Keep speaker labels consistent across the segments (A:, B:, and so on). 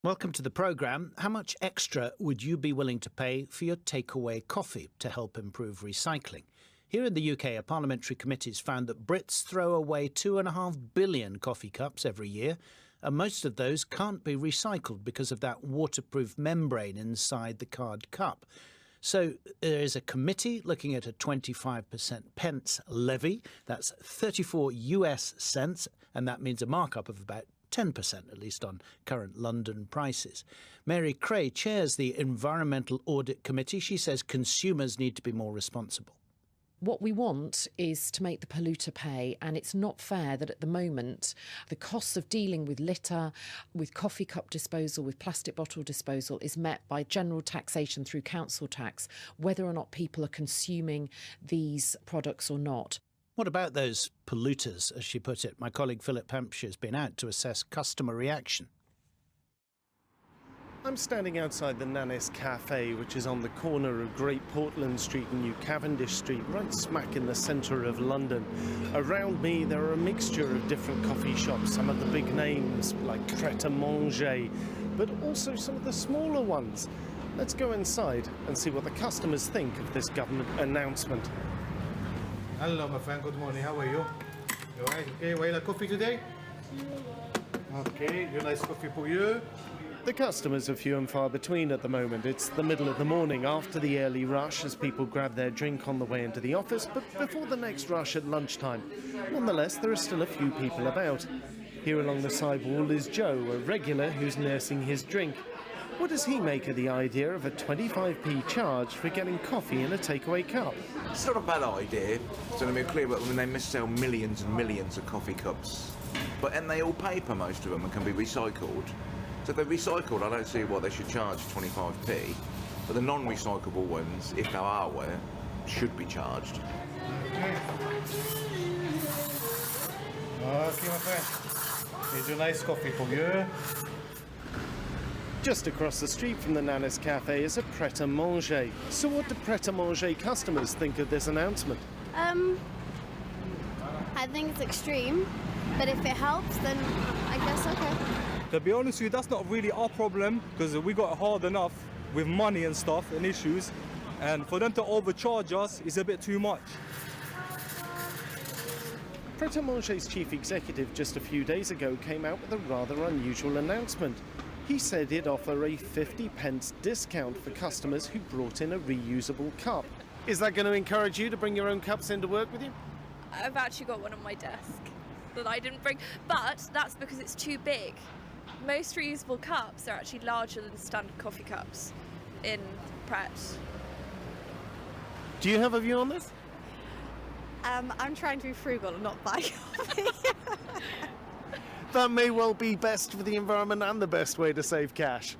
A: Welcome to the programme. How much extra would you be willing to pay for your takeaway coffee to help improve recycling? Here in the UK, a parliamentary committee has found that Brits throw away 2.5 billion coffee cups every year, and most of those can't be recycled because of that waterproof membrane inside the card cup. So there is a committee looking at a 25% pence levy. That's 34 US cents, and that means a markup of about 10%, at least on current London prices. Mary Cray chairs the Environmental Audit Committee. She says consumers need to be more responsible.
B: What we want is to make the polluter pay, and it's not fair that at the moment the costs of dealing with litter, with coffee cup disposal, with plastic bottle disposal is met by general taxation through council tax, whether or not people are consuming these products or not.
A: What about those polluters, as she put it? My colleague Philip Hampshire has been out to assess customer reaction.
C: I'm standing outside the Nannis Cafe, which is on the corner of Great Portland Street and New Cavendish Street, right smack in the centre of London. Around me there are a mixture of different coffee shops, some of the big names like Pret a Manger, but also some of the smaller ones. Let's go inside and see what the customers think of this government announcement.
D: Hello, my friend. Good morning. How are you? You alright? Okay. Will you like coffee today? Okay. Your nice coffee for you.
C: The customers are few and far between at the moment. It's the middle of the morning after the early rush as people grab their drink on the way into the office, but before the next rush at lunchtime. Nonetheless, there are still a few people about. Here along the side wall is Joe, a regular who's nursing his drink. What does he make of the idea of a 25p charge for getting coffee in a takeaway cup?
E: It's not a bad idea, so to be clear, but when they missell millions and millions of coffee cups, and they all paper, most of them, and can be recycled. So if they're recycled, I don't see why they should charge 25p, but the non-recyclable ones, if they're hardware, should be charged.
D: Okay, my friend. Here's your nice coffee for you.
C: Just across the street from the Nannis Cafe is a Pret a Manger. So what do Pret a Manger customers think of this announcement?
F: I think it's extreme, but if it helps, then I guess okay.
G: To be honest with you, that's not really our problem, because we got it hard enough with money and stuff and issues, and for them to overcharge us is a bit too much.
C: Pret a Manger's chief executive just a few days ago came out with a rather unusual announcement. He said he'd offer a 50 pence discount for customers who brought in a reusable cup. Is that going to encourage you to bring your own cups into work with you?
H: I've actually got one on my desk that I didn't bring, but that's because it's too big. Most reusable cups are actually larger than standard coffee cups in Pret.
C: Do you have a view on this?
F: I'm trying to be frugal and not buy coffee.
C: That may well be best for the environment and the best way to save cash.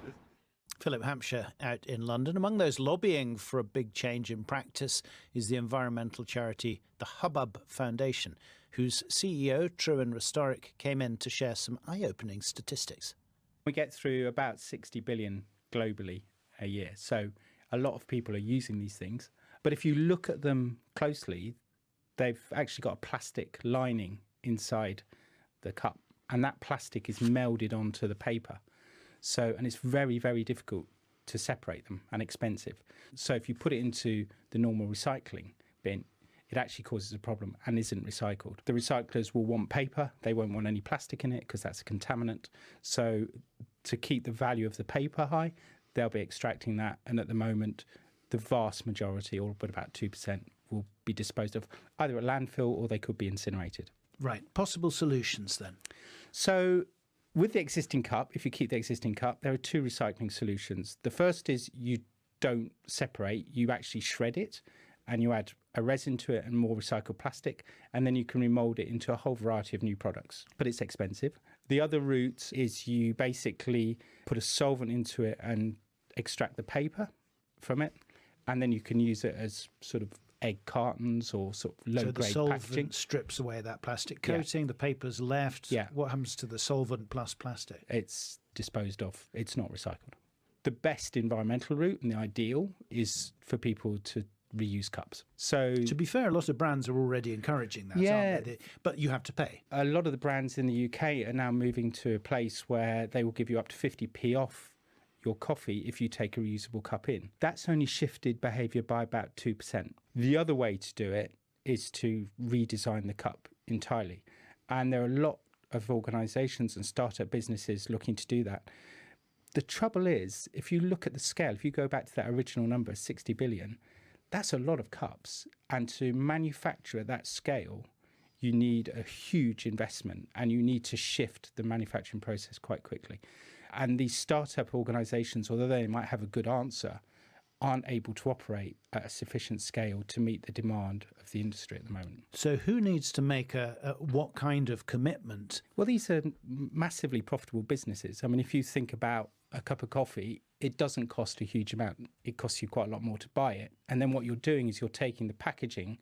A: Philip Hampshire out in London. Among those lobbying for a big change in practice is the environmental charity the Hubbub Foundation, whose CEO, Trewin Restorick, came in to share some eye-opening statistics.
I: We get through about 60 billion globally a year, so a lot of people are using these things. But if you look at them closely, they've actually got a plastic lining inside the cup, and that plastic is melded onto the paper. So, and it's very, very difficult to separate them and expensive. So if you put it into the normal recycling bin, it actually causes a problem and isn't recycled. The recyclers will want paper. They won't want any plastic in it because that's a contaminant. So to keep the value of the paper high, they'll be extracting that. And at the moment, the vast majority, or but about 2%, will be disposed of either at landfill or they could be incinerated.
A: Right. Possible solutions then?
I: So with the existing cup, if you keep the existing cup, there are two recycling solutions. The first is you don't separate, you actually shred it and you add a resin to it and more recycled plastic, and then you can remold it into a whole variety of new products, but it's expensive. The other route is you basically put a solvent into it and extract the paper from it, and then you can use it as sort of egg cartons or sort of low-grade packaging.
A: So the solvent strips away that plastic coating, the paper's left.
I: Yeah.
A: What happens to the solvent plus plastic?
I: It's disposed of. It's not recycled. The best environmental route and the ideal is for people to reuse cups. So
A: To be fair, a lot of brands are already encouraging that,
I: Yeah.
A: aren't they? But you have to pay.
I: a lot of the brands in the UK are now moving to a place where they will give you up to 50p off your coffee if you take a reusable cup in. That's only shifted behaviour by about 2%. The other way to do it is to redesign the cup entirely. And there are a lot of organisations and startup businesses looking to do that. The trouble is, if you look at the scale, if you go back to that original number, 60 billion, that's a lot of cups. And to manufacture at that scale, you need a huge investment and you need to shift the manufacturing process quite quickly. And these startup organisations, although they might have a good answer, aren't able to operate at a sufficient scale to meet the demand of the industry at the moment.
A: So who needs to make what kind of commitment?
I: Well, these are massively profitable businesses. I mean, if you think about a cup of coffee, it doesn't cost a huge amount. It costs you quite a lot more to buy it. And then what you're doing is you're taking the packaging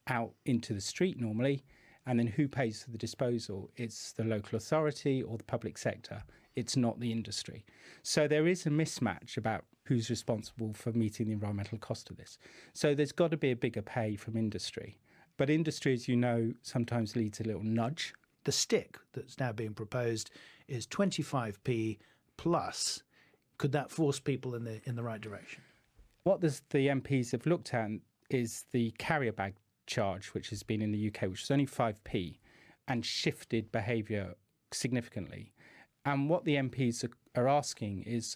I: out into the street normally, and then who pays for the disposal? It's the local authority or the public sector. It's not the industry. So there is a mismatch about who's responsible for meeting the environmental cost of this. So there's got to be a bigger pay from industry. But industry, as you know, sometimes leads a little nudge.
A: The stick that's now being proposed is 25p plus. Could that force people in the right direction?
I: What the MPs have looked at is the carrier bag charge, which has been in the UK, which is only 5p, and shifted behaviour significantly. And what the MPs are asking is,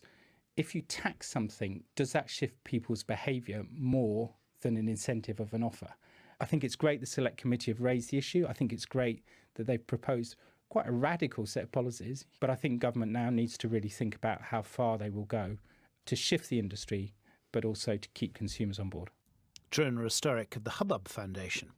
I: if you tax something, does that shift people's behaviour more than an incentive of an offer? I think it's great the Select Committee have raised the issue. I think it's great that they've proposed quite a radical set of policies. But I think government now needs to really think about how far they will go to shift the industry, but also to keep consumers on board.
A: Trewin Restorick of the Hubbub Foundation.